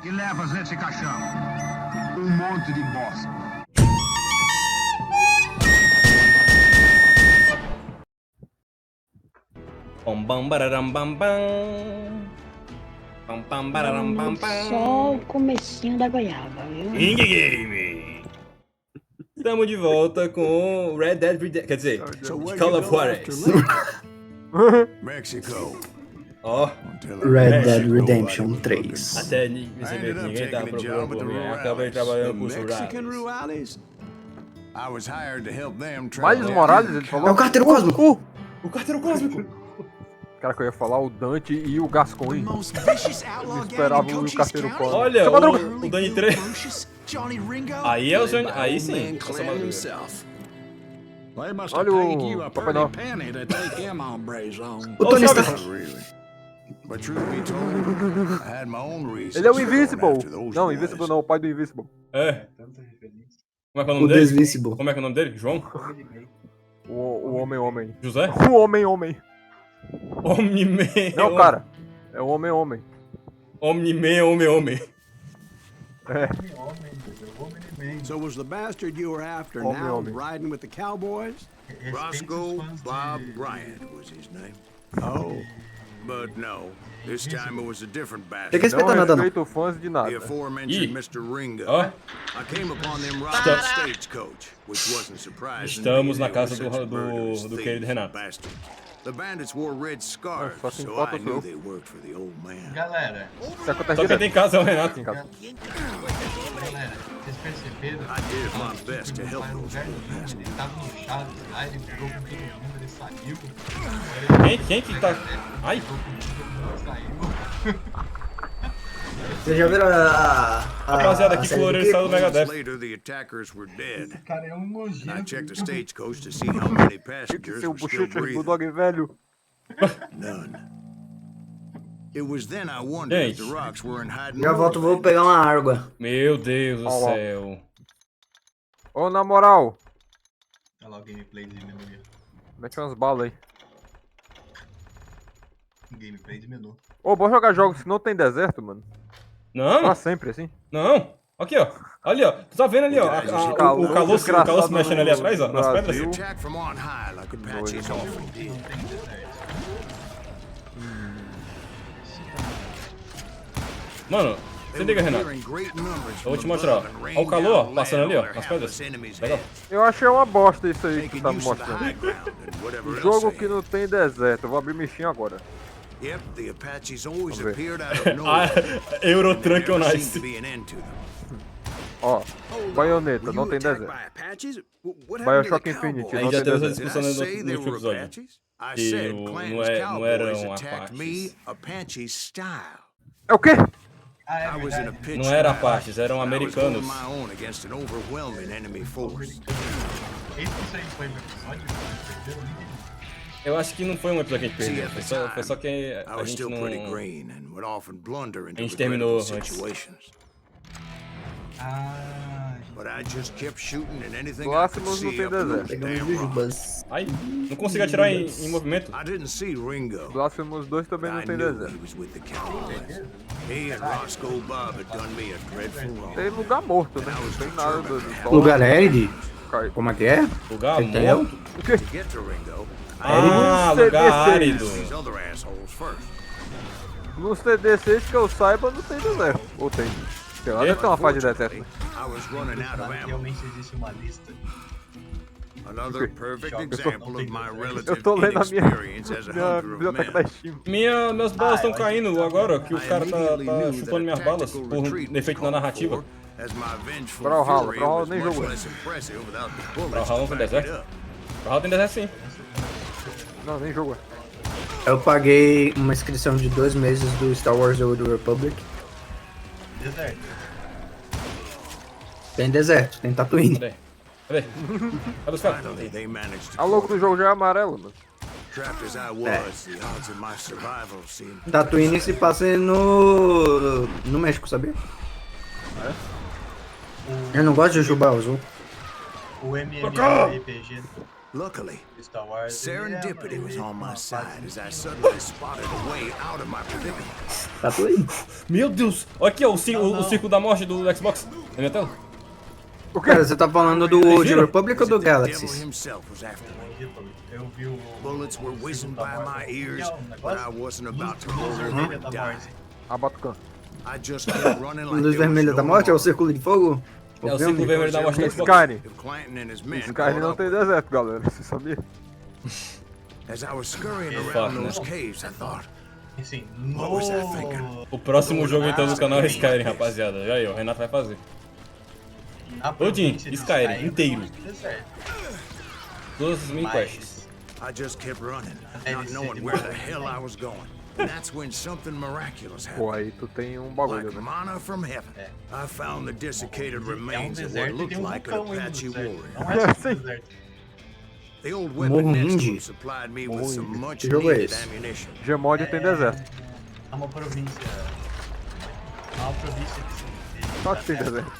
que levas nesse caixão? Um monte de bosta. Bam bam bararam bam bam. Bam bam bararam bam bam. Só o comecinho da goiaba, viu? Indie Game. Estamos de volta com Red Dead Redemption, quer dizer, Call of Juarez. Mexico. Ó, Red Dead Redemption 3. até perceber que ninguém tava procurando por mim, acabei trabalhando com os Rurales. I was hired to help them Miles Morales, ele falou? É o carteiro cósmico! O carteiro cósmico. Cara, que eu ia falar o Dante e o Gascoigne. Eu esperava o carteiro cósmico. Olha, Seu Madruga! o Dani 3. Aí é o Johnny, aí sim. Essa madruga. Olha o Papai Noel. O Tony Stark. But truth be told, I had my own reasons. Ele é o for going Invincible. after those Não, boys. Invincible não, o pai do Invincible. É. Como é que é o O nome dele? Desvisible. Como é que é o nome dele? João? O Homem-Homem. José? O Homem-Homem. Omni-Man. Não, cara. É o Homem-Homem. Omni-Man, Homem-Homem. É. So was the bastard you were after Homem, now homem. riding with the Cowboys? Roscoe Bob Bryant was his name. Oh, but no. This time it was a different Tem bastard. que respeitar nada, Não não. respeito fãs de The nada. aforementioned Ih. Mr. Ringo. Ó. I came upon them robbing a stagecoach, which wasn't surprising. Estamos na They were casa such do murderous querido thieves, Renato. bastard. The bandits wore red scarves, Só que so importa I sou knew eu. they worked for the old man. Galera, Isso acontece Só quem direto tem casa é o Renato. em casa. galera, vocês perceberam? I did my best to help Ele those poor bastards. ele tava no Chaves lá, ele brigou com todo mundo, ele saiu. Quem que tá... Ai. Brigou com todo mundo, saiu. Vocês já viram a Rapaziada, que série do Floreiro saiu do Moments Megadeth. later, the attackers were dead. Cara, é um And I nojento. checked the stagecoach to see how many Tinha que passengers ser o were still bochecha de breathing. Bulldog velho. None. It was then I wondered if Gente. the rocks weren't hiding. Já volto, vou pegar uma água. Meu Deus do Ó, ó. céu. Ô, na moral, Olha lá o gameplay de menu. mete umas balas aí. Gameplay de menu. Ô, bora jogar jogos que não tem deserto, mano. Não, Pra sempre, assim. não. Aqui, ó. Ali, ó. Tu tá vendo ali, ó. O calor se mexendo ali atrás, ó. Nas The pedras. attack from on high like Apaches often did. Mano, se liga, Renato. Clearing great numbers Eu vou te from mostrar, ó. above and Olha o raining calor, ó. down Passando ali, ó. lead on Nas their pedras. hapless enemies' Legal. heads. Eu achei uma bosta isso aí que Taking tá me use of the mostrando. high ground and whatever else Jogo they que had. não tem deserto. Eu vou abrir mexinho agora. Yep, the Apaches always Vamos ver. appeared out of Ah, nowhere. Eurotruck on Never Ice. seemed to be an end to them. Ó, baioneta, Were não you tem attacked deserto. by Apaches? What Bioshock happened to the Infinite, Cowboys? A gente já não teve tem essa deserto. discussão Did I no say they último were episódio. Apaches? I Que said não Clanton's eram Cowboys attacked Apaches. me Apache style. É o quê? Ah, é I was in a verdade. pitch Não era battle, Apaches, eram and I was americanos. holding my own against an overwhelming enemy force. Esse que isso aí foi no episódio, perdeu o nível. Eu acho que não foi um episódio que a gente See, perdeu. at the Foi só que I a was gente still não... pretty green and would often blunder into gente regrettable terminou antes. situations. Ah, But I just kept shooting and anything I could Blasphemous não see tem up in deserto. those Pegamos damn rocks. jujubas. Ai, não consigo atirar em movimento. I didn't see Ringo. Blasphemous 2 também I não tem knew he deserto. was with the Cowboys. He and Roscoe Bob had done me a dreadful wrong. Tem lugar morto, né? Não tem nada do sol. Lugar Eride? Cai. Como é que é? Lugar Entendeu? morto. To get to Ringo, Ah, Ele lugar CDC. árido. these other assholes first. Nos TD6 que eu saiba não tem deserto. Ou tem? Sei lá, deve ter uma fase de deserto. Né? I was running out of ammo. realmente existe uma lista. Another perfect example of my Eu relative tô lendo a inexperience as a minha hunter of biblioteca da men. Steam. Minhas balas estão caindo agora, que o I cara tá immediately knew that chupando a minhas balas tactical por retreat was defeito na called narrativa. for, as my vengeful Brawlhalla, fury Brawlhalla was nem much jogou. less impressive without the bullets Brawlhalla to com back it deserto? up. Brawlhalla tem deserto sim. Não, nem jogou. Eu paguei uma inscrição de 2 meses do Star Wars The Old Republic. Deserto. Tem deserto, tem Tatooine. Cadê? Cadê? Cadê os caras? Finally, they managed to A logo do jogo já é amarelo, mano. trapped as I was, the odds of my survival seemed Tatooine se passa no México, sabia? Eu não gosto de jujuba azul. O MMORPG. Luckily, Star Wars. serendipity was on my side as I suddenly spotted a way out of my predicament. Tá tudo aí. Meu Deus! Olha aqui, ó, o círculo da morte do Xbox. Na minha tela. Cara, você tá falando do Vocês de viram? Republic ou do The devil Galaxy? himself was after me. Eu vi o. Bullets were whizzing by my ears, but I wasn't about to roll Luz over vermelha and da die. morte. A Batucan. I just kept running like Luz there was vermelha no da morte é o tomorrow. círculo de fogo? É o círculo vermelho da morte do Xbox. Skyrim. If Clanton and his men Skyrim caught não up tem with deserto, galera. Você sabia? As I was scurrying Fuck, around né? those caves, I thought, Assim, What was that thinking? O próximo jogo então do canal é Skyrim, rapaziada. Já aí, ó, o Renato vai fazer. Odin, Skyrim inteiro. Todas as mini quests. I just kept running, not knowing where the hell I was going. And that's when something miraculous Pô, happened. aí tu tem um Like bagulho, né? manna from heaven, I found the desiccated É um remains of what deserto e looked tem um like an vulcão ainda Apache no deserto. warrior. Não é só um Sim. deserto. The old Morro weapon next to Indie. him supplied me with Morro some Indie. much Que jogo é needed esse? ammunition. Gmod tem deserto. É uma província. É uma província Só que tem deserto.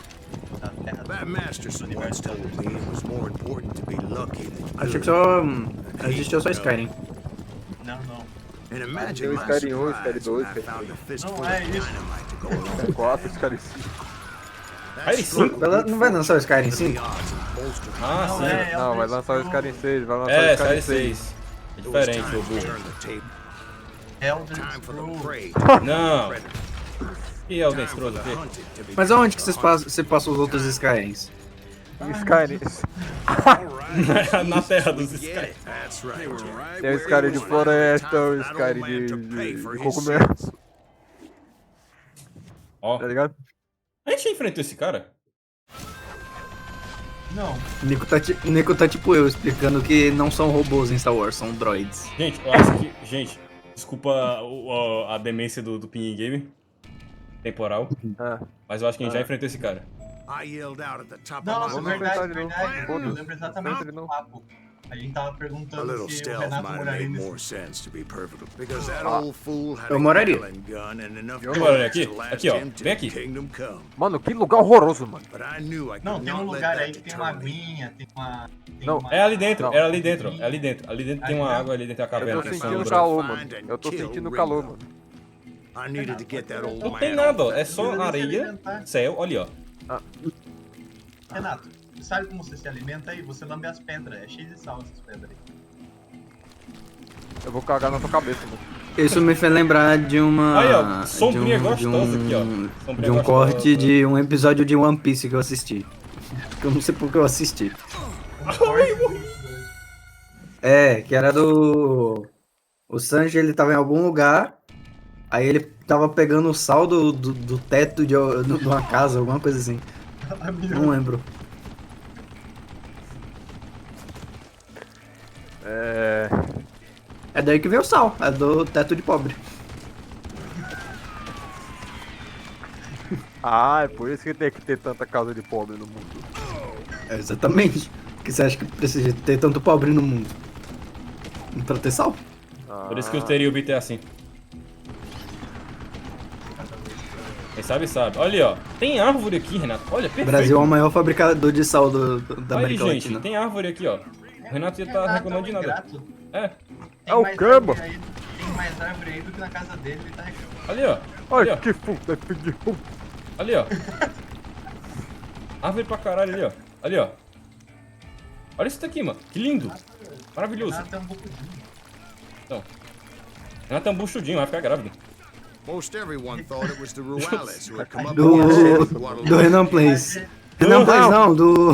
da terra. That Masterson once told me it was more important to be lucky than Achei good. que só existia só Skyrim. Não, não. And imagine Tem o my Skyrim 1, surprise Skyrim 2, when I Skyrim found a fistful Não, of é isso. dynamite to go along Tem with 4, Skyrim 5. Skyrim 5? Ela não vai lançar o Skyrim the 5? odds and bolster. Ah, Não, sim. é Não, vai lançar o Skyrim 6, vai lançar o É, Skyrim Skyrim 6. 6. É It was diferente, time ô to burro. turn the table. Elder Time for the Scrolls. prey. Não. Predator. E é o Den Time for Scrolls the aqui? hunted to be Mas aonde que você passou os outros Skyrims? Skyrim. Na terra dos Skyrim. That's right. Jack. Tem o Skyrim de floresta, o Skyrim de cogumelo, Ó, tá ligado? a gente enfrentou esse cara? Não. Niko tá tipo eu, explicando que não são robôs em Star Wars, são droids. Gente, eu acho que... Gente, desculpa a demência do Ping Game. Temporal. É. Mas eu acho que a gente já enfrentou esse cara. I yelled out at the top Não, of nossa, my lungs. verdade, enfrentar de novo. verdade. Eu Foda-se. lembro exatamente Enfrenta de do novo. papo. A gente tava A perguntando little se o stealth Renato might have moraria made nesse... more sense, to be perfectly, because that old fool had Eu a moraria. Gatling gun and enough Eu moraria bullets aqui? to last Aqui, ó. him till Vem aqui. Kingdom come. Mano, que lugar horroroso, mano. But I knew I could Não, tem um not let lugar that aí que tem uma deter me. aguinha, tem uma... Tem Não, uma... É ali dentro, Não. é ali dentro, é ali dentro. Ali dentro tem uma água, ali dentro tem a Eu caverna. tô que sentindo sombra. calor, mano. Eu tô sentindo calor, mano. I needed to get that old Não man tem off nada, ó. that É só Precisa se areia, alimentar. céu, olha, ó. Renato, sabe como você se alimenta aí? Você lambe as pedras, é cheio de sal essas pedras aí. Eu vou cagar na tua cabeça, mano. Isso me fez lembrar de uma. Aí, ó, sombrinha de um, gostosa aqui, ó. de Sombrinha um gostosa. corte de um episódio de One Piece que eu assisti. Que eu não sei porque eu assisti. É, que era do. O Sanji, ele tava em algum lugar. Aí ele tava pegando o sal do teto de uma casa, alguma coisa assim. Não lembro. É daí que veio o sal, é do teto de pobre. Ah, é por isso que tem que ter tanta casa de pobre no mundo. É exatamente. Porque você acha que precisa ter tanto pobre no mundo? Pra ter sal? Por isso que o Teriubi é assim. Quem sabe, sabe. Olha ali, ó. Tem árvore aqui, Renato. Olha, O perfeito. Brasil é o maior fabricador de sal da Olha aí, América gente. Latina. Tem árvore aqui, ó. O Renato ia tá reclamando de nada. É. É o Camba. Tem mais árvore aí do que na casa dele, ele tá reclamando. Ali, ó. Ali, ó. Ai, que puta de puta. Ali, ó. Árvore pra caralho ali, ó. Ali, ó. Olha isso daqui, mano. Que lindo. Maravilhoso. Renato é um pouco duro. Então. Renato é um buchudinho, vai ficar grávido. Most everyone thought it was the Ruales who had come up Do with Guadalupe, Renan Place. Renan Place não, do...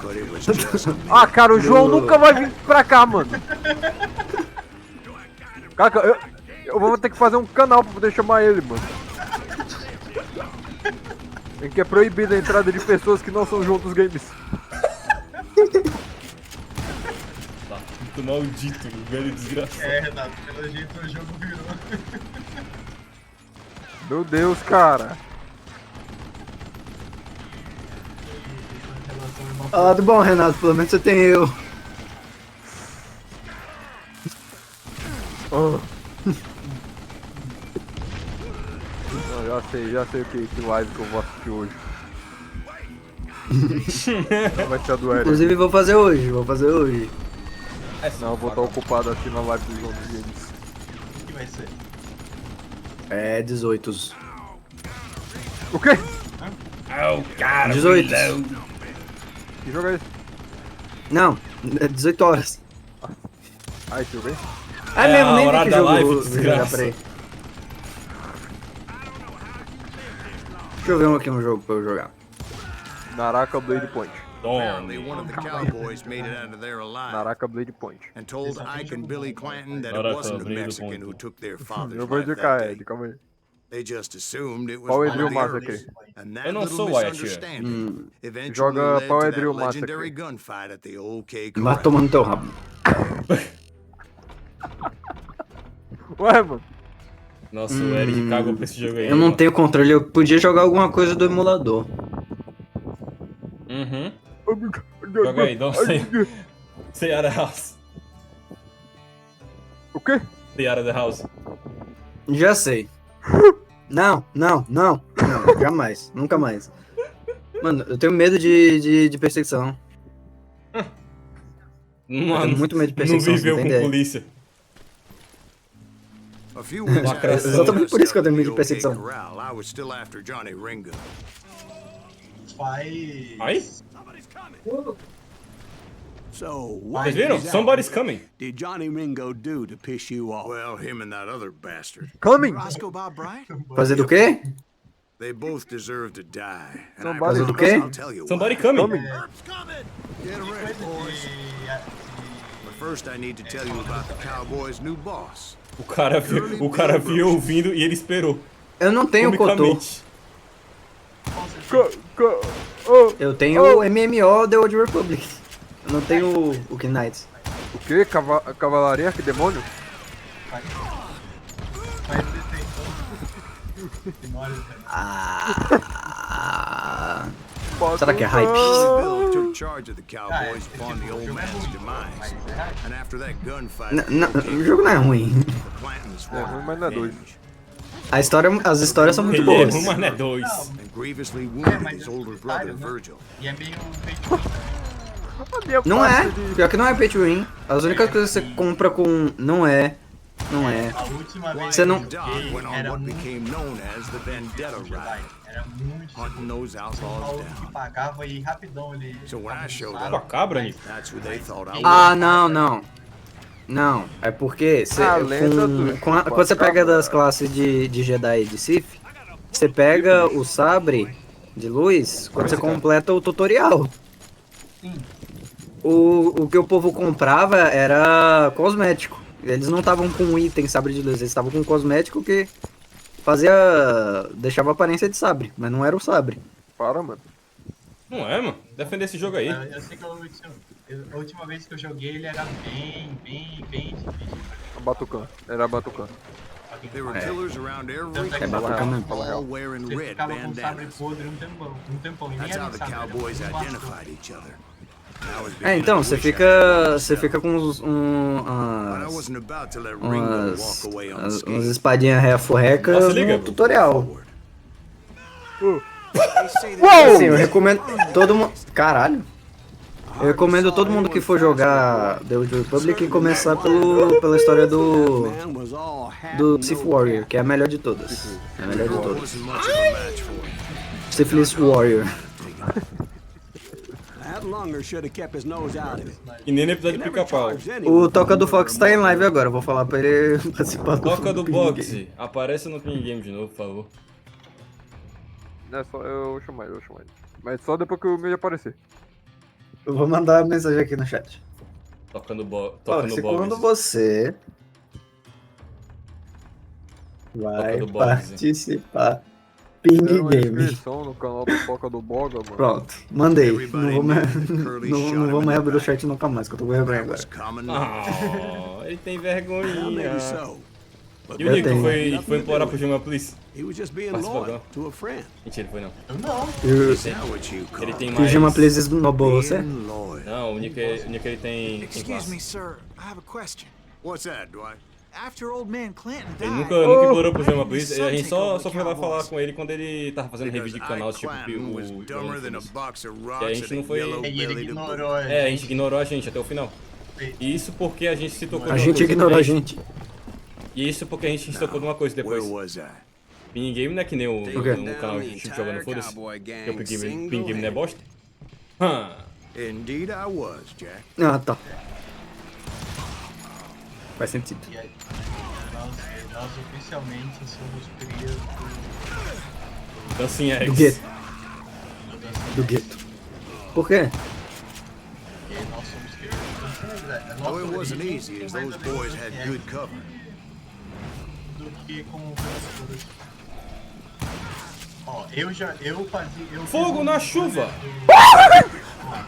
but it was just Ah, cara, o João nunca vai vir pra cá, mano. Cara, eu vou ter que fazer um canal pra poder chamar ele, mano. Em que é proibida a entrada de pessoas que não são juntos games. Tá. Muito maldito, velho desgraçado. É, Renato, pelo jeito o jogo virou. Meu Deus, cara. Ah, do bom, Renato, pelo menos você tem eu. Oh. Não, já sei o que live que eu vou assistir hoje. Vai ser a do Eride. Inclusive vou fazer hoje, Não, eu vou estar ocupado aqui na live do João dos Games. O que vai ser? É 18. O quê? Oh, cara, 18. Que jogo é esse? Não, é 18 horas. Ah, esse jogo aí? Ah, é mesmo, nem vi horário que da jogo. live, Vou jogar, desgraça. peraí. Deixa eu ver aqui um jogo pra eu jogar. Naraka Blade Point. Apparently, one of the cowboys made it out of there alive Naraka Blade Point. and told Ike and Billy Clanton that it Naraka wasn't a Blade Mexican Point. who took their father's Eu vou life indicar that day. Ed, calma aí. They just assumed it was Qual é one Drill of the Massacre? others, and that Eu não little sou Wyatt. misunderstanding eventually Joga led Power to Drill that legendary Massacre. gunfight at the OK Vai Corral. tomando teu rabo. Ué, mano. Nossa, o Eric cagou pra esse jogo aí. Eu não mano. tenho controle, eu podia jogar alguma coisa do emulador. Uhum. Joga aí, don't say. Stay out of the house. O quê? Stay out of the house. Já sei. Não, jamais, nunca mais. Mano, eu tenho medo de perseguição. Mano, tenho muito medo de não perseguição, viveu você com tem ideia. polícia. A few weeks after Lacração. Exatamente por isso que eu tenho medo de the OK perseguição. Corral, I was still after Johnny Ringo. Faz... Aí? So, Vocês viram? Somebody's coming. did Johnny Ringo do to piss you off? Well, him and that other bastard. Coming! Roscoe Bob Bryant? Fazer do quê? They both deserve to die. And I Somebody- Fazer do promise quê? I'll tell you Somebody why. coming. Coming! Get ready, boys. But first I need to tell you about the Cowboys' new boss. O cara viu ouvindo e ele esperou. Eu não tenho cotô. Comicamente. Oh, Eu tenho o MMO The Old Republic. Eu não tenho o Knights. o quê? Cavalaria? Que demônio? Faz defeição. Será que é hype? Bill took charge of the Cowboys upon the old man's demise. And after that gunfight, O jogo não é ruim. Clanton's É ruim, mas não é dois. As histórias são muito Ele é boas. um, mas não é dois. and grievously wounded mas his é older secundário, brother né? Virgil. E é meio feito também. Não é. Pior que não é pay to win. As únicas coisas que você compra com... Não é. A última vez Você não- que eu Doc joguei went on era what muito became known as the Vendetta Jedi. Ride, Era muito hunting those O outlaws maluco down. que pagava e rapidão ele... So when I showed Com a up, cabra, Niko. that's who they thought I was. Ah, não. Não, é porque você, Ah, lenda do- quando você pega das classes de Jedi e de Sith, você pega o sabre de luz quando você completa o tutorial. O que o povo comprava era cosmético. Eles não estavam com item sabre de luz, eles estavam com cosmético que deixava a aparência de sabre, mas não era o sabre. Para, mano. Não é, mano. Defender esse jogo aí. Eu sei que a última vez que eu joguei ele era bem difícil. A Batucan. Era a Batucan. There were killers around every É batucada corner, mesmo. all wearing Você red ficava com o sabre bandanas. podre um tempão. E nem That's era how um the sabre, era Cowboys um bastão. identified each other. And I was É, beginning então, to você wish I had fica com But I wasn't about to let Ringo walk away umas unscathed. espadinhas reafurrecas Nossa, liga. no tutorial. Uou! Assim, eu recomendo todo mundo... Caralho. Eu recomendo todo mundo que for jogar The Old Republic começar pela história do Sith Warrior, que é a melhor de todas. É a melhor de todas. Wasn't much of a match for him. Sithless Warrior. That Lunger should have kept his nose out of it. E nem no episódio do Never Pica-Pau. charged anyone O Toca do for Fox tá em live agora, eu vou falar pra ele participar do Toca do Ping Game. boxe. Apareça no Ping Game de novo, por favor. É só eu vou chamar ele. Mas só depois que o meu aparecer. Eu vou mandar a mensagem aqui no chat. Toca no Ó, boxe. segundo você vai Toca do boxe. participar Ping Era uma Game. inscrição no canal do Toca do Boga, mano. Pronto, mandei. Everybody Não vou knew mais, that Curly não, shot não him vou in mais the abrir o back. chat nunca mais, que eu tô com vergonha That was agora. common knowledge. Ah, ele tem Well, vergonhinha. maybe so. But E o Niko tenho. foi implorar pro Gilma Please? he was just being Participou, loyal não? to a friend. Mentira, ele foi não. Eu não. Is that what you call Ele tem O mais... Gilma Please esnobou você? being loyal? Não, o Nico ele tem Excuse classe. me, sir. I have a question. What's that, Dwight? After old man Clinton Ele died. nunca implorou por ser uma polícia, a gente só foi lá falar com ele quando ele tava fazendo review de canal, tipo o dumber than a box of E a rocks gente at a não foi... Ele ignorou a É, a gente ignorou a gente até o final. Isso porque a gente se tocou A de uma gente coisa ignorou a também. gente. E isso porque a gente se tocou de uma coisa Where depois. was I? Pinigame não é que nem o quê? no canal de Chico jogando foda-se. Porque o Pinigame não é bosta. Hã. Indeed I was, Jack. Ah, tá. Faz sentido. E aí, nós oficialmente somos crias Dancinha Do X. gueto. do Do gueto. Por quê? E aí nós somos crias do Oh, it wasn't easy, as those boys had good cover. do que como predadores. Ó, eu fazia... Eu Fogo fiz um na banner chuva!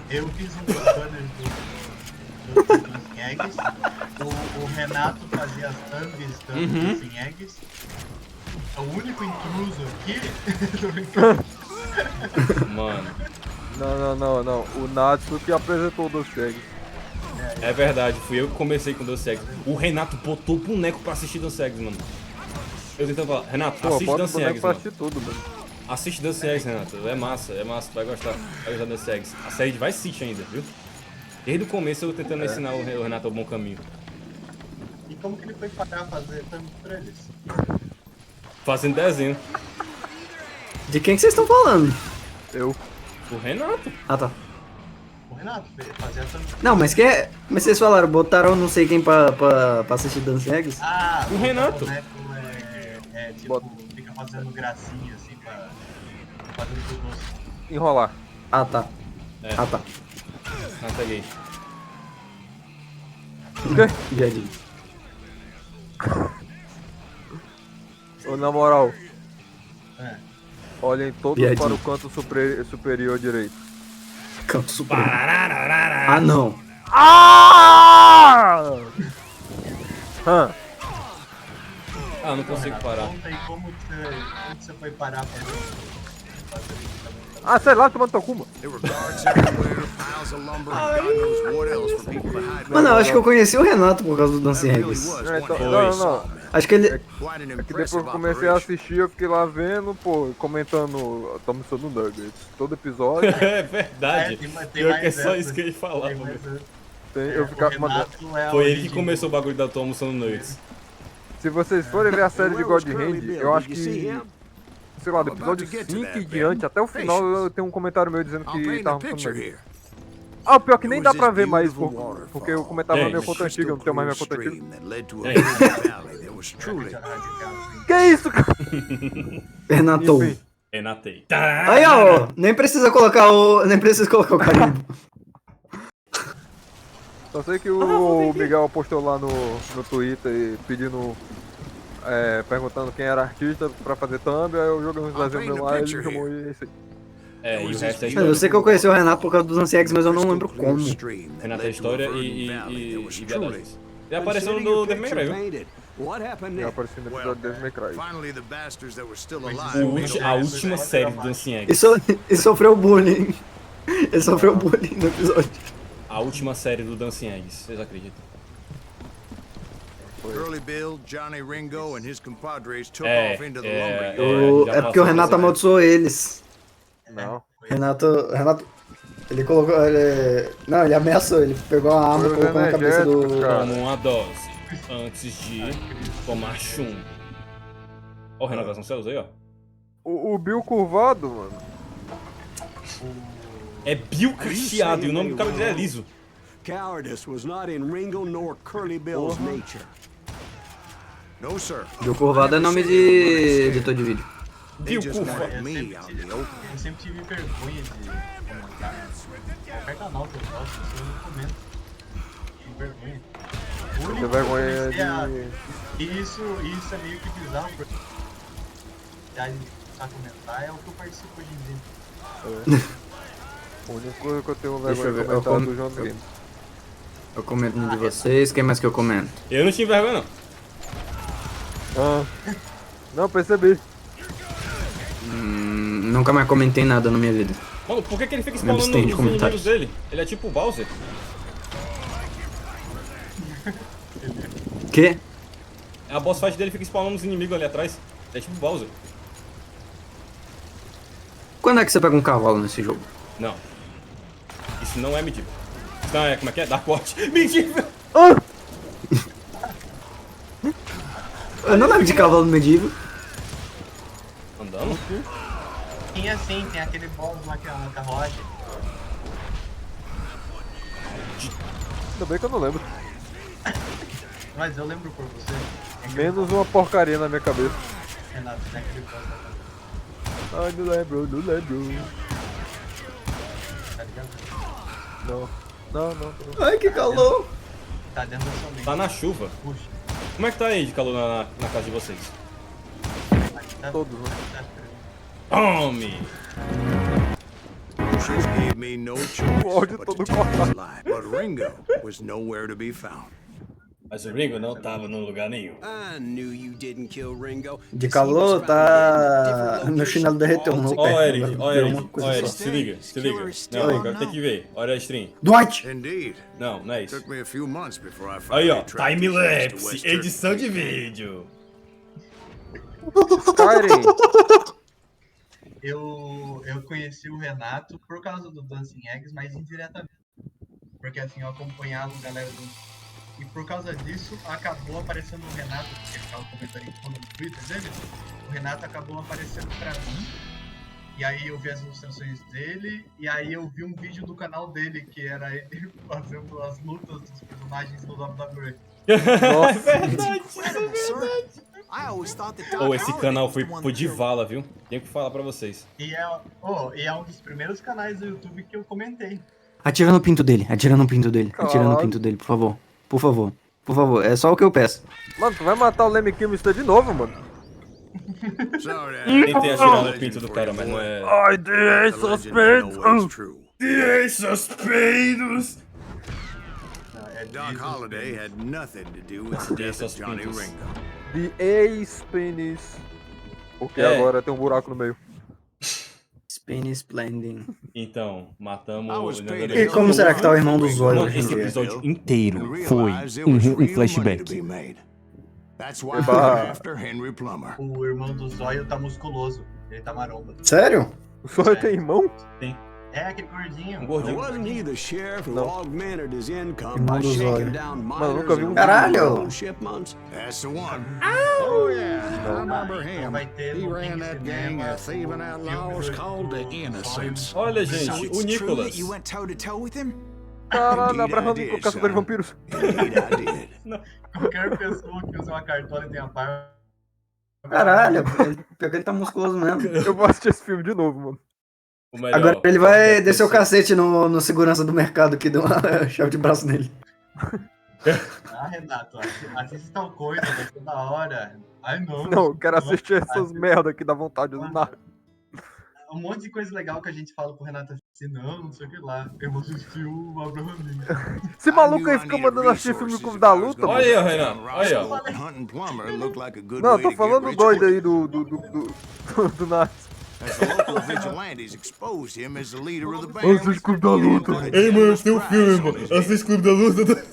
Eu fiz um banner dos eggs. O Renato fazia as thumbs dos eggs. O único intruso aqui... Tô brincando. Mano, Não. O Natsu que apresentou o Dos Eggs. é verdade, fui eu que comecei com Dance Eggs. O Renato botou o boneco pra assistir Dance Eggs, mano. Eu tentando falar, Renato, Pô, assiste bota o Dance boneco Eggs, pra mano. assistir tudo, mano. Assiste Dance Eggs, Renato. É massa, tu vai gostar. Vai gostar de Dance Eggs. A série de Vice City ainda, viu? Desde o começo eu tentando ensinar o Renato ao bom caminho. E como que ele foi parar a fazer thumb pra eles? Fazendo desenho. De quem que vocês estão falando? Eu. O Renato. Ah, tá. O Renato fazia thumb. Não, mas que é... Mas vocês falaram, botaram não sei quem pra assistir Dance Eggs? Ah, O Renato. boneco tipo, fica fazendo gracinha assim pra... Fazendo tudo doce. Enrolar. Ah, tá. É. Ah, tá. Ah, peguei. Viadinho. Ô, na moral, É. olhem todos Piadinha. para o canto superior direito. Canto supremo. Ah, não. Ah! Ah, não consigo parar. Conta aí como que você foi parar pra fazer isso também. Ah, sei lá, tomando teu cu, mano. There were guards everywhere, piles of lumber, and God knows what else for people to hide. Mano, eu acho que eu conheci o Renato por causa do Dance That really Eggs. was É, one então, hell não, of a não. song, man. Acho que ele... Quite an Que depois impressive eu comecei a operation. assistir, eu fiquei lá vendo, pô, comentando, estamos sendo nuggets. Todo episódio É verdade. Tem Pior que é mais só essa. isso que ele falava. Tem mais velho. essa. eu ficava mandando. Renato é a Foi ele que origem começou o do- bagulho da tua almoçando nuggets. Se vocês forem ver a série de Where was God Curly Hand, Bill? eu acho Did you see que, him? sei lá, do I'm episódio about to get to 5 that, em diante, Ben. até o final, eu tenho um comentário meu dizendo I'm que painting a tava picture funcionando. here. Ah, o pior que nem It dá was pra this ver mais, beautiful waterfall. porque eu comentava na minha Gente. conta antiga, eu não tenho mais minha conta antiga. Stream that led to a É. hidden valley that was truly Que isso, cara? Renato. Enfim. Renatei. Aí, ó, nem precisa colocar o carimbo. Só sei que o Miguel postou lá no Twitter e pedindo, perguntando quem era artista pra fazer thumb, aí eu joguei uns desenhos lá e ele chamou e é isso aí. É, e o resto é Eu história. sei que eu conheci o Renato por causa do Dance Eggs, mas eu não lembro como. stream that Renato é led to a história verdant valley that was e truly. viadagens. Ele apareceu no Devil May Cry, viu? painted. What happened Eu next? apareci no Well, episódio de Devil May Cry. finally the bastards that were still A alive. última série do Dancing Eggs. E sofreu bullying. Ele sofreu bullying no episódio. A última série do Dancing Eggs, vocês acreditam? Curly Bill, Johnny Ringo, and his compadres took É, off into the é, lumberyard. já É porque o passou Renato dessa amaldiçoou eles. Não. Renato, ele colocou, não, ele ameaçou, ele pegou a arma e Foi os colocou na cabeça do... energéticos, cara. Toma uma dose antes de tomar chumbo. Ó, o Renato Vasconcelos aí, ó. O Bill curvado, mano. É Bill Cacheado e o nome do cara dele é liso. Cowardice was not in Ringo nor Curly Bill's nature. No, sir. Bill Curvado é nome de editor de vídeo. They Bill just Curva. wanted me out in the open. Eu sempre tive vergonha de comentar. Qualquer canal que eu gosto, eu não comento. Tive vergonha. O único Tem que eu vergonha comecei a- de... Isso é meio que bizarro, porque a gente começar a comentar é o que eu participo hoje em dia. A única coisa que eu tenho Deixa vergonha eu de ver, comentar é do João Game. Eu comento um de vocês, quem mais que eu comento? Eu não tinha vergonha, não. Ah, não, percebi. Nunca mais comentei nada na minha vida. Mano, por que ele fica Me spawnando abstenho de os inimigos comentários. dele? Ele é tipo o Bowser. Que? A boss fight dele fica spawnando uns inimigos ali atrás. É tipo Bowser. Quando é que você pega um cavalo nesse jogo? Não. Isso não é medível. Isso não é, como é que é? Dark Watch. Medível! Eu não lembro de cavalo medieval. Andando? Tinha sim, tem aquele boss lá que é uma carruagem. Ainda bem que eu não lembro. Mas eu lembro por você. Menos uma porcaria na minha cabeça. Renato, tem aquele boss lá. Ai, não lembro. Tá ligado? Não. Ai, que calor. Tá dentro da sua mente. Tá na chuva. Puxa. Como é que tá aí de calor na casa de vocês? Tá, Todos, né? tá, Homem! Bushes gave me no choice ódio but todo to take his cortado. life. But Ringo was nowhere to be found. Mas o Ringo não tava num lugar nenhum. I knew you didn't kill Ringo. De calor, tá. Meu chinelo derreteu no Ó, pé. Eric, ó, Virou Eric, uma coisa ó, Eric, só. se liga. Não, agora tem que ver. Olha a stream. Dwight! Indeed. Não, não é isso. Took me a few months before I Aí, finally ó, tracked his ass to time-lapse, West edição de Turkey. vídeo. Skyrim. Eu conheci o Renato por causa do Dancing Eggs, mas indiretamente. Porque assim, eu acompanhava a galera do... E por causa disso, acabou aparecendo o Renato, porque ele tava comentando em fundo no Twitter dele. O Renato acabou aparecendo pra mim. E aí eu vi as ilustrações dele, e aí eu vi um vídeo do canal dele, que era ele fazendo as lutas dos personagens do WWE. Ou esse canal foi de vala, viu? Tenho que falar pra vocês. E é um dos primeiros canais do YouTube que eu comentei. Atira no pinto dele, atira no pinto dele, atira no Caralho. pinto dele, por favor. Por favor, por favor, é só o que eu peço. Mano, tu vai matar o Lemmy Kilmister de novo, mano. Sorry to Tentei atirar no pinto do cara, mas não é... Ai, Deus, The legend in no way is true. Ei, seus peidos! Doc Holliday had nothing to do with the death of Johnny Pintos. Ringo. The Ace Penis. Porque É. agora tem um buraco no meio. Spin Splending. Então, matamos... I was paid E como será que tá o irmão do Zóio Mano, hoje em esse dia? episódio and inteiro realized there was foi real money flashback. to be made. That's why Eba. I'm after Henry Plummer. O irmão do Zóio tá musculoso. Ele tá maromba. Sério? O Zóio tem irmão? É, aquele gordinho. Um gordinho. Wasn't he the sheriff who No. augmented his income Irmão by do shaking Zóio. down Mano, miners nunca vi um and Caralho! running shipments? That's the one. Oh, yeah. I remember Então him. vai ter He no ran Pink that Cinema gang of thieving o outlaws filme called the do Innocents. Olha, So gente, it's o true Nicolas. that you went toe-to-toe with him? Caralho, Indeed, Abraham I did, Lincoln, caçador de son. vampiros. Indeed, I did. Qualquer pessoa que usa uma cartola e tenha barba. Caralho, pior que ele tá musculoso mesmo. Eu vou assistir esse filme de novo, mano. O melhor. Agora ele vai Qualquer descer o pessoa. cacete no segurança do mercado que deu uma chave de braço nele. Ah, Renato, assiste tal coisa, vai ser da hora. Ai, não. Não, eu quero assistir essas merda que dá vontade do nada. Um monte de coisa legal que a gente fala pro Renato assim, não sei o que lá. Eu vou assistir o Abraham Lincoln. Esse maluco aí fica mandando assistir filme do Clube da Luta, Olha mano. aí, ó, Renan. Olha aí, ó. Hunting Plummer looked like a good Não, way tô to falando get doido rich aí do Nazi. As the local vigilantes exposed him as the leader of the band. Assiste Clube da Luta. Ei, mano, tem um filme, mano. Assiste Clube da Luta.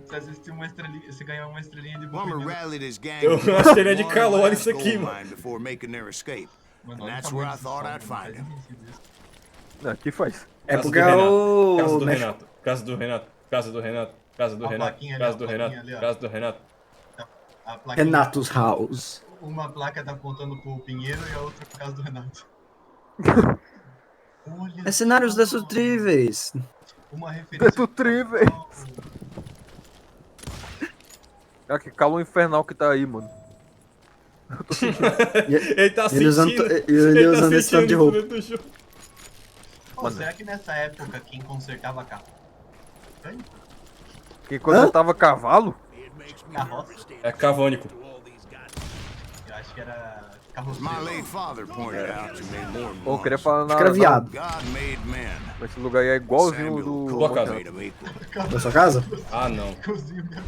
Você assistiu uma estrelinha, você ganhou uma estrelinha de Plummer boa. rallied his gang. Eu to acho que ele é de one calor, olha last isso aqui, gold mano. mine before making their escape. Mano, And olha that's o where I tamanho thought desse I'd som, find não him. faz sentido isso. Aqui faz. É Casa porque do é Renato. o. Casa do Mexe- Renato. Casa do Renato. Casa do Renato. Casa do A Renato. plaquinha ali, Casa a do plaquinha Renato. ali, ó. Casa do Renato. A plaquinha, Renatos House. uma placa tá apontando pro Pinheiro e a outra pro caso do Renato. Olha É cenários só, destrutíveis. uma referência. Destrutíveis. Cara, que calor infernal que tá aí, mano. Ele tá Ele usando- sentindo. ele tá usando esse tanto de sentindo roupa. isso dentro do jogo. Pô, será que nessa época quem consertava carro? Que quando Hã? eu tava cavalo, Carroça? É cavônico. Eu acho que era As carroceiro. my late father pointed out to me more than pô, eu queria once, falar Acho que era viado. God made men. Esse lugar aí é igualzinho Samuel do. Tua Colt casa. made them equal. Da sua casa? Ah, não. Cozinho minha cara.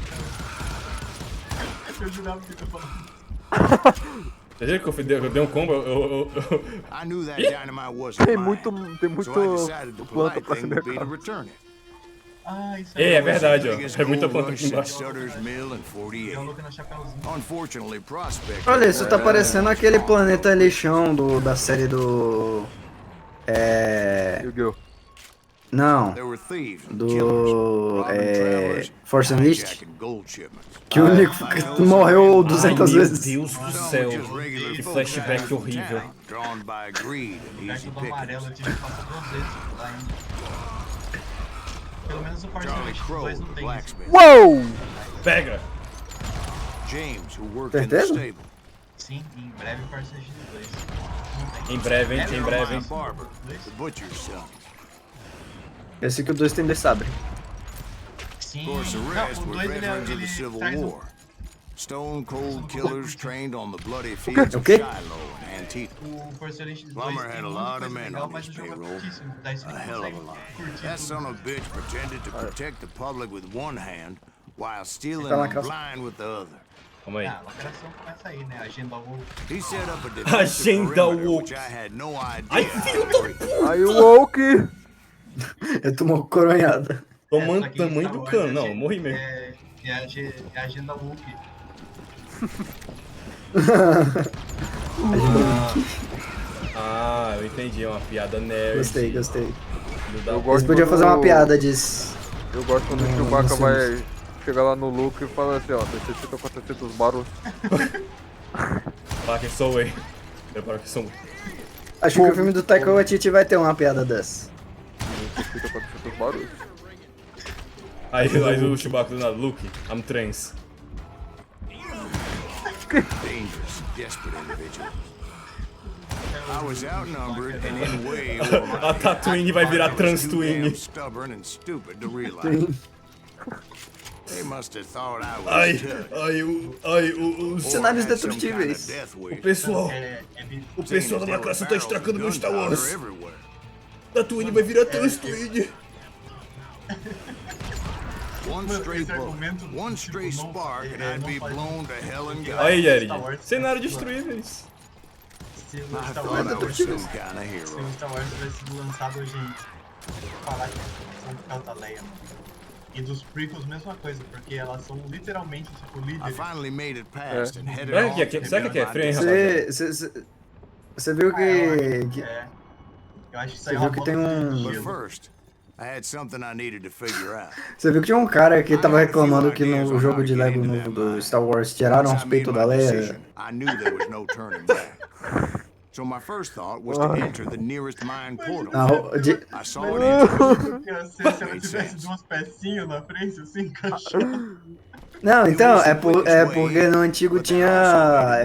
Eu jurava que eu ia falar. Você viu que eu dei um combo? I knew that dynamite wasn't Tem mine, muito so I decided the planta polite pra thing ser would be to mercado. return it. Ah, isso É, é aí. verdade, ó. Biggest É muita gold planta rush aqui since embaixo. Sutter's Mill in 48. Eu louco no chapéuzinho. Unfortunately, Prospect. Olha, isso tá parecendo aquele planeta lixão da série do... Yu-Gi-Oh! Não, There were thieves and do... killers, robbing travelers, Force Unleashed. hijacking gold shipments. Que o Nico morreu Ai, 200 meu vezes. Deus do Some céu. were just regular Que folks flashback from horrível. town, drawn by greed and O easy verso do amarelo eu pickings. tive que passar 2 vezes lá ainda. Pelo menos o Force Charlie Unleashed Crow, 2 não the tem isso. blacksmith. Uou! Pega! James, who worked in the Certeza? stable. Sim, em breve o Force Unleashed 2. Não tem. Em breve, hein? Em breve, hein? Barber, the butcher's son. Esse que o 2 tem de sabre. Sim, Of course, the não, rest o were 2 veterans of the ele Civil traz War. Stone cold killers trained on the bloody fields O of quê? Shiloh and Antietam. o Force Unleashed 2 Plummer tem had a muita lot of coisa men legal, on mas his o jogo é payroll. curtíssimo. Daí você A não hell of a consegue lot. curtir That tudo. son of a bitch pretended to protect the public with one hand while stealing Tá na and calça. blind with the other. Calma aí. Ah, a lacração começa aí, né? Agenda Wolf. He set up a defensive Agenda perimeter, woke. which I had no idea. Ai, filho do... Aí o Woke! Ele tomou coronhada. Tomando Só que tamanho Star do Wars cano. é Não, ge- morri mesmo. É a agenda Wolf. Ah, eu entendi. É uma piada nerd. Gostei, gostei. Filho da Eu Eles gosto podiam fazer uma quando- piada disso. Eu gosto quando o Não, Chewbacca não vai chegar lá no Luke e fala assim, ó, necessita 400 barros. Para que sou eu. Prepara que sou eu. Acho que o filme do Taika Waititi vai ter uma piada dessa. Necessita 400 barros. Aí o Chewbacca do nada. Luke, I'm trans. Dangerous, desperate individual. I was outnumbered and in way over my A Tatooine vai virar trans too damn twin. stubborn and stupid to realize. They must have thought I Ai, was touched. os Cenários Or had some destrutíveis. kind of death wish. O pessoal, O pessoal da lacração tá estragando meu Star Wars. Everywhere. Tatooine vai virar trans twin. One stray esse bullet, argumento, one tipo, stray não- spark, and é, I'd não be faz- blown to hell and God. Aí, Eride. Star Wars. Cenário destruíveis. Se o I Star thought Wars I was tivesse- some kind of se hero. o Star Wars tivesse sido lançado hoje falar que são por causa da Leia. E dos prequels, mesma coisa, porque elas são literalmente, tipo, I líderes. finally made it past and headed Será on que é, to será que é my freio, destination. rapaz? Você viu que... Eu acho que isso Você aí é viu uma que bola tem um- de But gelo. first, I had something I needed to figure out. Você viu que tinha um cara que tava reclamando que no jogo de Lego novo do Star Wars tiraram os Once I made peitos da my Leia. decision, I knew there was no turning back. So my first thought was to enter the nearest mine portal. Na ro- de- I saw it enter. Porque se ela tivesse duas pecinhas na frente, assim, encaixando. Não, então, é porque no antigo tinha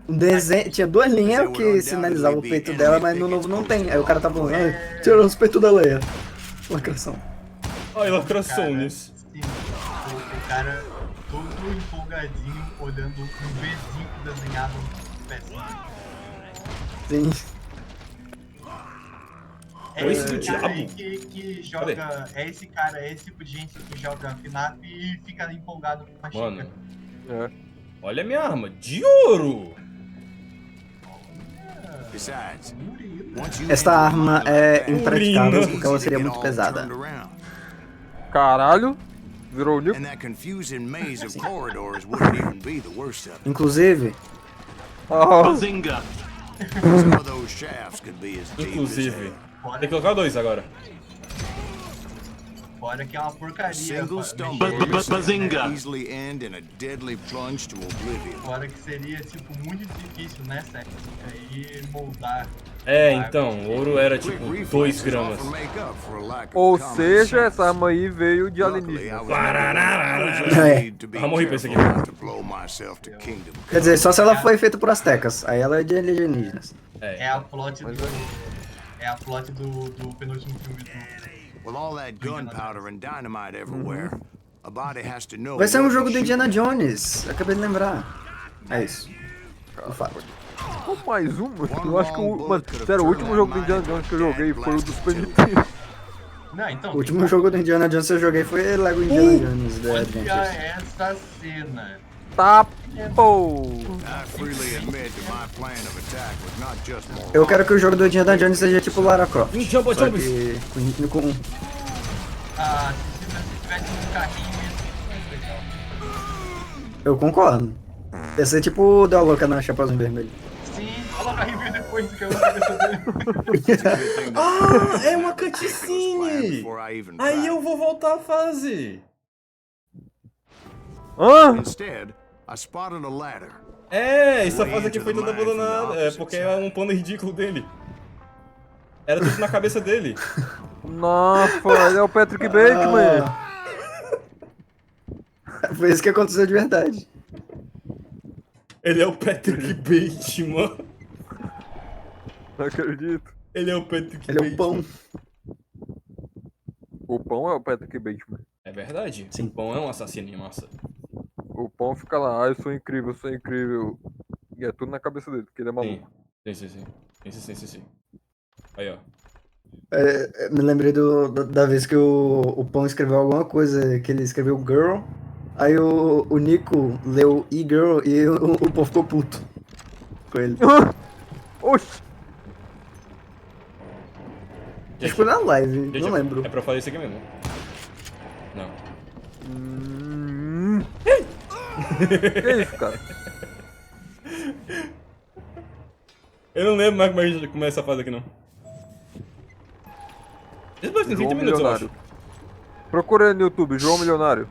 um desenho, tinha duas linhas que sinalizavam o peito dela, mas no novo não tem. Aí o cara tá falando, ah, tirou os peitos da Leia. Lacração. Ai, lacrações. Sim, o cara todo empolgadinho, olhando um Vzinho desenhado no pezinho. Sim. É Oi, esse do cara aí diabo. que joga. É esse cara, é esse tipo de gente que joga FNAF e fica empolgado com a Chica. Mano, É. olha a minha arma. De ouro! Besides, once you Esta enter arma the é mine, impraticável Urina. porque ela seria get muito all pesada. turned around. Caralho! Virou o Nico. And that confusing maze of corridors wouldn't even be the worst of it. Inclusive, Ah, Some of those shafts could be as deep as Inclusive. hell. Tem que colocar dois agora. Fora que é uma A porcaria. single Fora, stumble could easily end in a deadly plunge to oblivion. fora que seria, tipo, muito difícil, né, sério? Aí moldar. É, então, ouro era Quick tipo 2 reflexes gramas. often make up for a lack of ou common seja, sense. essa arma aí veio de Luckily, I alienígena. was never É. need to be Ah, morri pra esse careful aqui. not to blow myself to kingdom. quer dizer, só se ela foi feita por aztecas. Aí ela é de alienígenas. É a plot do. É a plot do penúltimo filme do. With all that gunpowder and dynamite everywhere, a body has to know. Vai ser um what jogo to do shoot. Indiana Jones. Acabei de lembrar. É isso. O fato. Oh, mais um? Eu acho que o. Mano, sério, o último jogo do Indiana Jones que eu joguei foi o do Super Nintendo. Não, então. O último jogo do Indiana Jones que eu joguei foi Lego Indiana Jones The Olha Adventures. essa cena. Tá, pô! I freely admit that my plan of attack was not just more. Eu quero que o jogo do Indiana Jones seja tipo Lara Croft. Jumbo, Só jumbo. que com Ah, carrinho ia ser mais legal. Eu concordo. Ia ser tipo o da louca na Chapeuzinho Vermelho. Sim, olha o carrinho veio depois que eu na cabeça dele. Ah, é uma Planned cutscene! before I even Aí tried. eu vou voltar a fase. Hã? Instead, I spotted a ladder. É, essa fase aqui foi toda abandonada. É porque é um plano ridículo dele. Era tudo na cabeça dele. Nossa, ele é o Patrick Bateman. Foi isso que aconteceu de verdade. Ele é o Patrick Bateman. Não acredito. Ele é o Patrick Ele é o pão. O pão é o Patrick Bateman. É verdade. Sim. O pão é um assassino em massa. O pão fica lá, ah, eu sou incrível, eu sou incrível. E é tudo na cabeça dele, porque ele é Sim. maluco. Sim. Aí, ó. Me lembrei da vez que o Pão escreveu alguma coisa, que ele escreveu girl, aí o Niko leu e-girl e o Pão ficou puto com ele. Oxi! Acho que foi na live, Gente, não lembro. É pra fazer isso aqui mesmo. Não. Que isso, cara? Eu não lembro mais como a gente começa a fase aqui, não. Esse boss tem 30 João minutos, eu Milionário. acho. Procura aí no YouTube, João Milionário.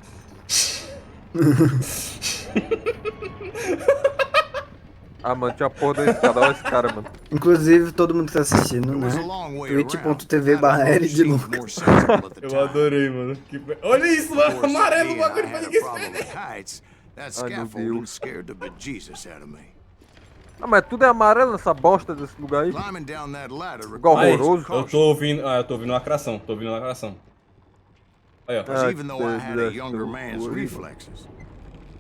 Ah, mano, tinha a porra da escada, olha esse cara, mano. Inclusive, todo mundo que tá assistindo, né? It was a long way around. twitch.tv/Eride Seemed Lucas. more sensible at the Eu time. adorei, mano. Olha isso, Of course, amarelo, o being I bagulho pra had a ninguém problem se with heights, that Ai, meu scaffolding Deus. scared the bejesus out of me. Ah, mas tudo é amarelo nessa bosta desse lugar aí. Climbing down that ladder Igual required horroroso. Eu caution. tô ouvindo. Ah, eu tô ouvindo lacração. Tô ouvindo lacração. Aí, ó. Because Ah, even though I had a that's younger so man's cool. reflexes,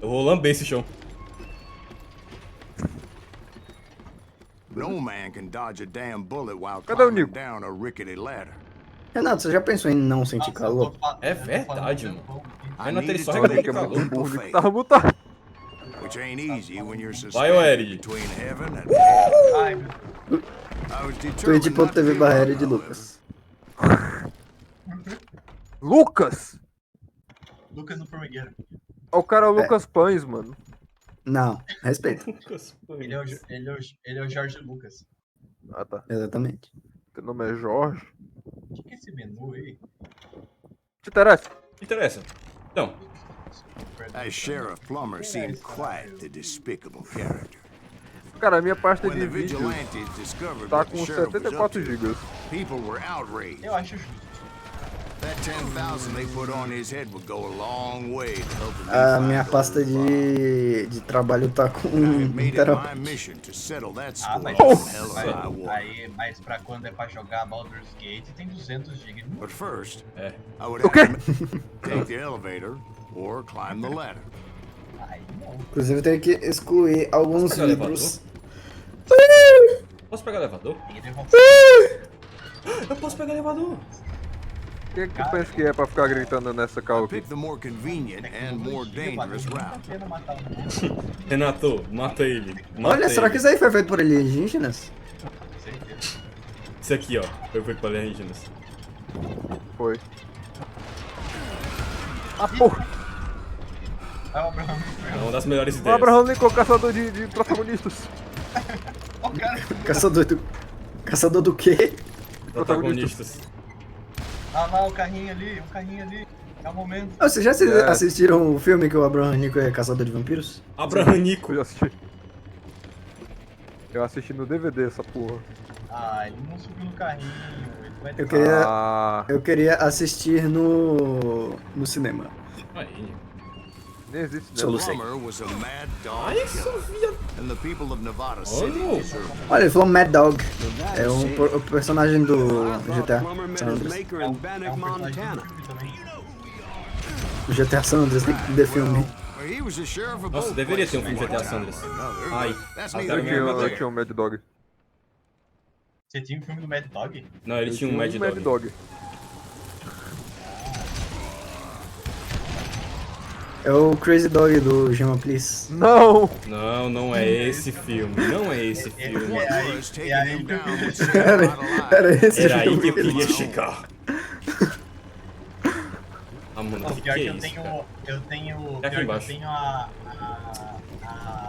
Eu vou lamber esse chão. no man can dodge a damn bullet while Cadê o climbing Niko? down a rickety ladder. Renato, você já pensou em não sentir calor? É verdade, mano. Aí I na tele needed só to Olha reclama que de é make calor. muito burro, faith, que tava mutado. which ain't easy when you're Vai, ô, suspended Eride. between heaven and hell. Ai, meu Deus. I was determined not to give up, twitch.tv/Eride however. Lucas. Lucas! Lucas no formigueiro. O cara é o Lucas Pães, mano. Não, respeita. Ele é o Jorge Lucas. Ah, tá. Exatamente. Teu nome é Jorge. O que é esse menu aí? Te interessa? Interessa. Então, As Sheriff Plummer seemed quite the despicable character. Cara, a minha pasta When de the vídeo vigilantes discovered tá what the com sheriff was up 74 to, gigas. people were outraged. Eu acho justo. That 10,000 they put on his head would go a long way to helping me A find minha old pasta Bob. de trabalho tá com I have made it terabyte. my mission to settle that Ah, score mas, from hell or high water. mas pra quando é pra jogar Baldur's Gate tem 200 GB. But first, é. I would have to take the elevator or climb the ladder. Aí não. Inclusive, eu tenho que excluir alguns Posso pegar livros. Posso pegar elevador? Ele vai Eu posso pegar elevador. O que é que tu pensa que é pra ficar gritando nessa cal aqui? Pick the more convenient and more dangerous Vale a route. pena matar um monstro. Renato, mata ele. Mata Olha, será ele. que isso aí foi feito por alienígenas? Com certeza. Isso aqui, ó. Foi feito para alienígenas. Foi. Ah, porra! É o Abraham. É uma das melhores O ideias. Abraham Lincoln, caçador de protagonistas. Ó, cara. Caçador do quê? Protagonistas. Ah lá, o carrinho ali, o carrinho ali. É o momento. Ah, vocês já É. assistiram o filme que o Abraham Nico é caçador de vampiros? Abraham Niko. Eu assisti. Eu assisti no DVD essa porra. Ah, ele não subiu no carrinho. Ele vai Eu queria, Ah, eu queria assistir no cinema. Aí, Niko. nem existe, né? Solução. Plummer was a mad dog Ai, killer, Sofia. and the people of Nevada City Olha. deserve Olha, ele falou Mad Dog. É Shit. o personagem do I thought GTA Plummer met San his Andreas. maker É in um Bannock, personagem do Montana. filme também. O GTA San Andreas de filme. Well, he was the sheriff of Nossa, both deveria ter um places filme at GTA San one Andreas. time or another, Ai, but that's agora neither minha here Eu nor mãe- there. tinha um Mad Dog. Você tinha um filme do Mad Dog? Não, ele tinha um Mad Mad Dog. Dog. É o Crazy Dog do Gema Please. Não! Não, não é esse filme. Não é esse filme. É aí, Was é taking aí him que eu down queria with chegar. Sarah not alive. Era esse Era aí filme que eu ele queria tinha. chegar. A mano, Não, que pior é que eu isso, tenho. cara? Eu tenho. Aqui Pior que eu embaixo. tenho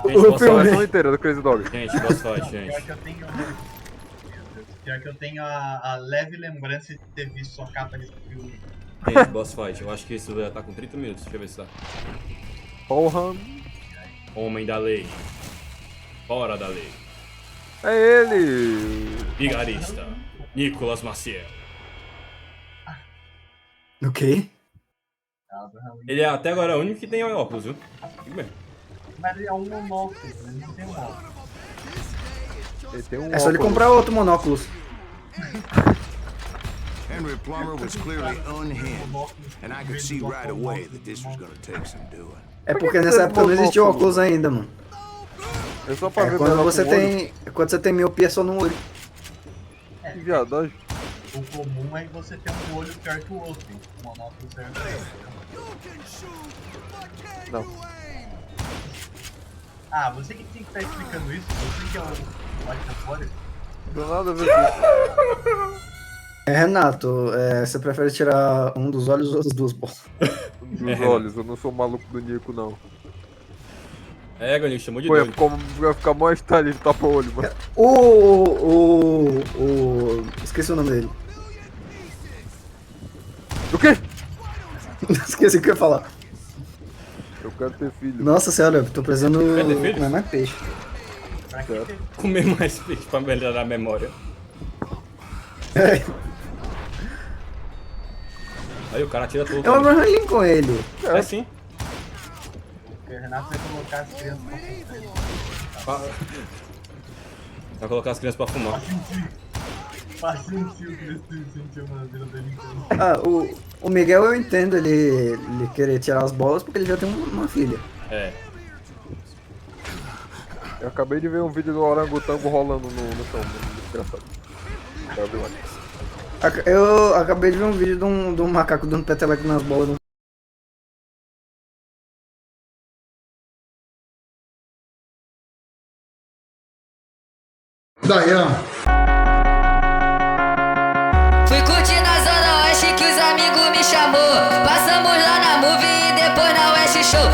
Gente, O boss filme. A fight. versão inteira do Crazy Dog. Gente, boss fight, Não, gente. pior que eu tenho. Pior que eu tenho a leve lembrança de ter visto a capa desse filme. Gente, boss fight. Eu acho que isso já tá com 30 minutos. Deixa eu ver se tá. Porra. Homem da lei. Fora da lei. É ele! Vigarista. Nicolas Maciel. O quê? Ele é até agora o único que tem óculos, viu? Digo mesmo. Mas ele é um monóculo, ele não tem um óculos. Ele tem um É só ele óculos. comprar outro monóculos. Henry Plummer was clearly unhinged, and I could see right away that this was gonna take some doing. É porque nessa época não existia óculos ainda, mano. É só pra É ver quando melhor você com o olho. tem. Quando você tem miopia só no olho. Que viadagem. O comum é você ter um olho pior que o outro. O monóculo serve pra isso. Não. Ah, você que tem que estar explicando isso? Você que é o White Warrior? Não tem nada a ver com isso. Renato, você prefere tirar um dos olhos ou as duas bolas? Dos olhos, eu não sou maluco do Niko, não. É, Galinho, chamou de Pô, doido. vai ficar mó estranho de tapa o olho, mano. Esqueci o nome dele. O quê? Esqueci o que eu ia falar. Eu quero ter filho. Nossa senhora, eu tô precisando Quer ter filho? comer mais peixe. Pra que Certo. ter? Comer mais peixe pra melhorar a memória. Aí o cara tira tudo. É o Abraham Lincoln ele. É sim. Porque o Renato vai colocar as crianças pra sofrer. Vai colocar as crianças pra fumar. Faz sentido que sentiu na vida dele. Ah, o Miguel eu entendo ele querer tirar as bolas porque ele já tem uma filha. É. Eu acabei de ver um vídeo do orangotango rolando no chão, mano. Desgraçado. Quero ver lá. Eu acabei de ver um vídeo de um macaco dando peteleco nas bolas. Dayan. Fui curtir na zona oeste que os amigos me chamou. Passamos lá na movie e depois na West Show.